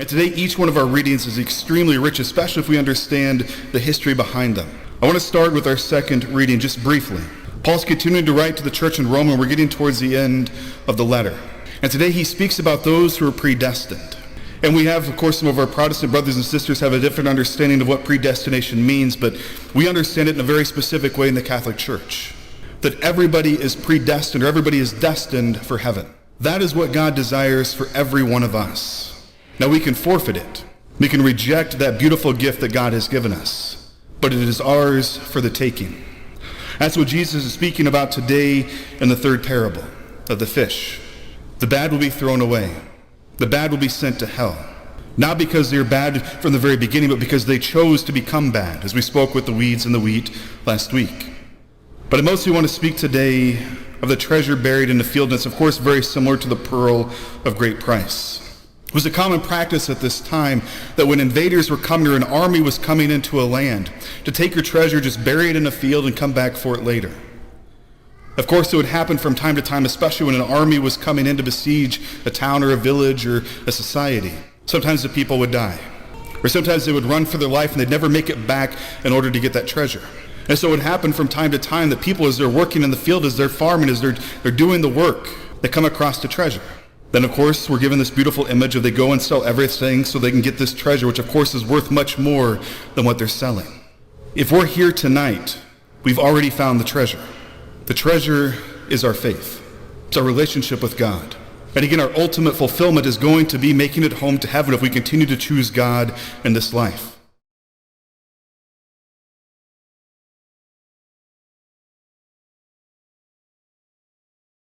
And today, each one of our readings is extremely rich, especially if we understand the history behind them. I want to start with our second reading just briefly. Paul's continuing to write to the church in Rome, and we're getting towards the end of the letter. And today he speaks about those who are predestined. And we have, of course, some of our Protestant brothers and sisters have a different understanding of what predestination means, but we understand it in a very specific way in the Catholic Church. That everybody is predestined, or everybody is destined for heaven. That is what God desires for every one of us. Now we can forfeit it. We can reject that beautiful gift that God has given us, but it is ours for the taking. That's what Jesus is speaking about today in the third parable of the fish. The bad will be thrown away. The bad will be sent to hell. Not because they're bad from the very beginning, but because they chose to become bad, as we spoke with the weeds and the wheat last week. But I mostly want to speak today of the treasure buried in the field, and it's of course very similar to the pearl of great price. It was a common practice at this time that when invaders were coming or an army was coming into a land, to take your treasure, just bury it in a field and come back for it later. Of course, it would happen from time to time, especially when an army was coming in to besiege a town or a village or a society. Sometimes the people would die, or sometimes they would run for their life and they'd never make it back in order to get that treasure. And so it would happen from time to time that people, as they're working in the field, as they're farming, as they're doing the work, they come across the treasure. Then, of course, we're given this beautiful image of they go and sell everything so they can get this treasure, which, of course, is worth much more than what they're selling. If we're here tonight, we've already found the treasure. The treasure is our faith. It's our relationship with God. And again, our ultimate fulfillment is going to be making it home to heaven if we continue to choose God in this life.